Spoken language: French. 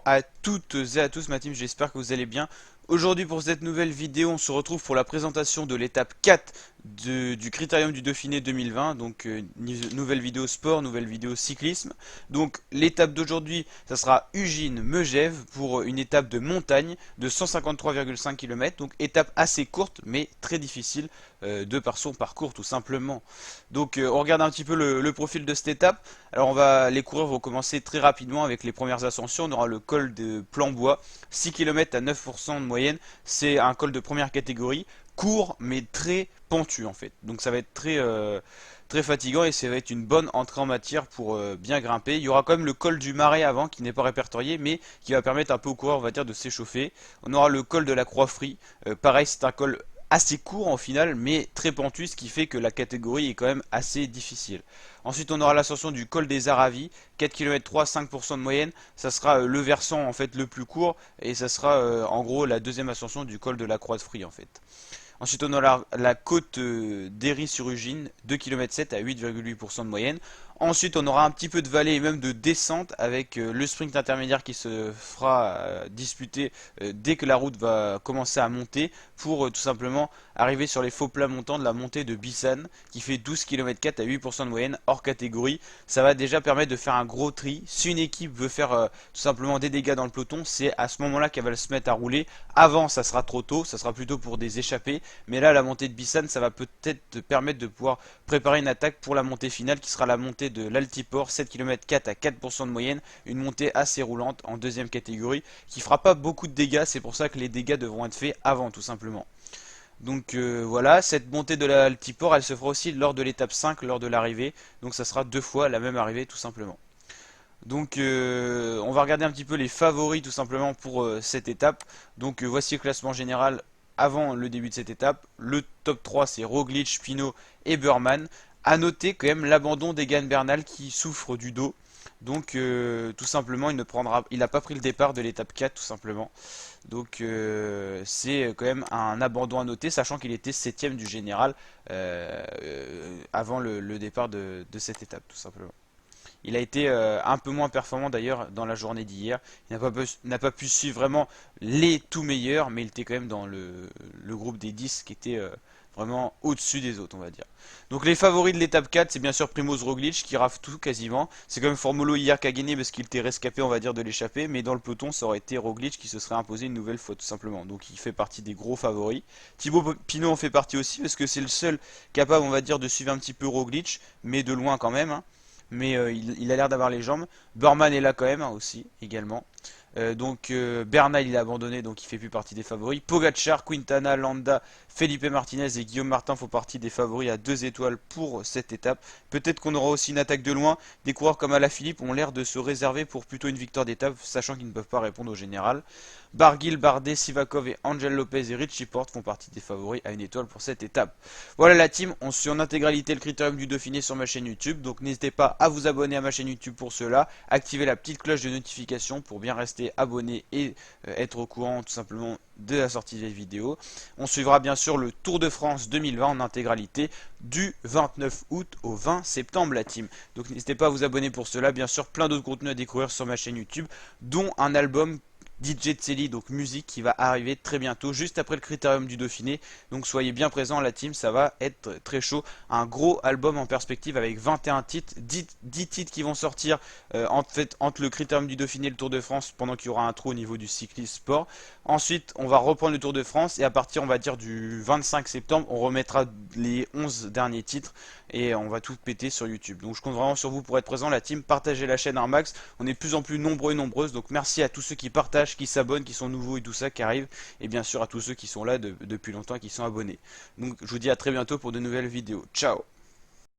à toutes et à tous ma team, j'espère que vous allez bien. Aujourd'hui pour cette nouvelle vidéo, on se retrouve pour la présentation de l'étape 4 du Critérium du Dauphiné 2020. Donc nouvelle vidéo sport, nouvelle vidéo cyclisme. Donc l'étape d'aujourd'hui, ça sera Ugine-Megève pour une étape de montagne de 153,5 km. Donc étape assez courte mais très difficile de par son parcours tout simplement. Donc on regarde un petit peu le profil de cette étape. Alors les coureurs vont commencer très rapidement avec les premières ascensions. On aura le col de Planbois, 6 km à 9% de moyenne. C'est un col de première catégorie, court mais très pentu en fait. Donc ça va être très fatigant et ça va être une bonne entrée en matière pour bien grimper. Il y aura quand même le col du Marais avant qui n'est pas répertorié mais qui va permettre un peu aux coureurs on va dire de s'échauffer. On aura le col de la Croix-Frie. Pareil, c'est un col assez court en final mais très pentu, ce qui fait que la catégorie est quand même assez difficile. Ensuite on aura l'ascension du col des Aravis, 4 km 3, 5% de moyenne. Ça sera le versant en fait le plus court et ça sera en gros la deuxième ascension du col de la Croix-de-Frie en fait. Ensuite, on a la côte d'Héry-sur-Ugine, 2 km 7 à 8,8% de moyenne. Ensuite, on aura un petit peu de vallée et même de descente avec le sprint intermédiaire qui se fera disputer dès que la route va commencer à monter pour tout simplement arriver sur les faux plats montants de la montée de Bissan qui fait 12 km 4 à 8% de moyenne hors catégorie. Ça va déjà permettre de faire un gros tri. Si une équipe veut faire tout simplement des dégâts dans le peloton, c'est à ce moment-là qu'elle va se mettre à rouler. Avant, ça sera trop tôt, ça sera plutôt pour des échappées. Mais là, la montée de Bissan, ça va peut-être te permettre de pouvoir préparer une attaque pour la montée finale qui sera la montée de l'Altiport, 7 km 4 à 4% de moyenne, une montée assez roulante en deuxième catégorie qui fera pas beaucoup de dégâts, c'est pour ça que les dégâts devront être faits avant tout simplement. Donc voilà, cette montée de l'Altiport, elle se fera aussi lors de l'étape 5, lors de l'arrivée, donc ça sera deux fois la même arrivée tout simplement. Donc on va regarder un petit peu les favoris tout simplement pour cette étape. Donc voici le classement général avant le début de cette étape. Le top 3 c'est Roglic, Pinot et Burman. A noter quand même l'abandon d'Egan Bernal qui souffre du dos. Donc tout simplement il n'a pas pris le départ de l'étape 4 tout simplement. Donc c'est quand même un abandon à noter sachant qu'il était 7ème du général avant le départ de cette étape tout simplement. Il a été un peu moins performant d'ailleurs dans la journée d'hier. Il n'a pas pu suivre vraiment les tout meilleurs, mais il était quand même dans le groupe des 10 qui était vraiment au-dessus des autres, on va dire. Donc les favoris de l'étape 4, c'est bien sûr Primoz Roglic qui rafle tout quasiment. C'est quand même Formolo hier qui a gagné parce qu'il était rescapé, on va dire, de l'échappée. Mais dans le peloton, ça aurait été Roglic qui se serait imposé une nouvelle fois, tout simplement. Donc il fait partie des gros favoris. Thibaut Pinot en fait partie aussi parce que c'est le seul capable, on va dire, de suivre un petit peu Roglic, mais de loin quand même, hein. Mais il a l'air d'avoir les jambes. Burman est là quand même, hein, aussi, également. Donc Bernal il a abandonné, donc il fait plus partie des favoris. Pogacar, Quintana, Landa, Felipe Martinez et Guillaume Martin font partie des favoris à 2 étoiles pour cette étape. Peut-être qu'on aura aussi une attaque de loin. Des coureurs comme Alaphilippe ont l'air de se réserver pour plutôt une victoire d'étape, sachant qu'ils ne peuvent pas répondre au général. Barguil, Bardet, Sivakov et Angel Lopez et Richie Porte font partie des favoris à 1 étoile pour cette étape. Voilà la team, on suit en intégralité le Critérium du Dauphiné sur ma chaîne YouTube, donc n'hésitez pas à vous abonner à ma chaîne YouTube pour cela, activez la petite cloche de notification pour bien rester abonné et être au courant tout simplement de la sortie des vidéos. On suivra bien sûr le Tour de France 2020 en intégralité du 29 août au 20 septembre la team. Donc n'hésitez pas à vous abonner pour cela, bien sûr plein d'autres contenus à découvrir sur ma chaîne YouTube, dont un album DJ Tseli, donc musique qui va arriver très bientôt, juste après le Critérium du Dauphiné. Donc soyez bien présents la team, ça va être très chaud. Un gros album en perspective avec 21 titres, 10 titres qui vont sortir en fait entre le Critérium du Dauphiné et le Tour de France pendant qu'il y aura un trou au niveau du cyclisme sport. Ensuite on va reprendre le Tour de France et à partir on va dire du 25 septembre on remettra les 11 derniers titres et on va tout péter sur YouTube. Donc je compte vraiment sur vous pour être présent la team, partagez la chaîne un max, on est de plus en plus nombreux et nombreuses, donc merci à tous ceux qui partagent, qui s'abonnent, qui sont nouveaux et tout ça qui arrive, et bien sûr à tous ceux qui sont là depuis longtemps et qui sont abonnés. Donc je vous dis à très bientôt pour de nouvelles vidéos. Ciao.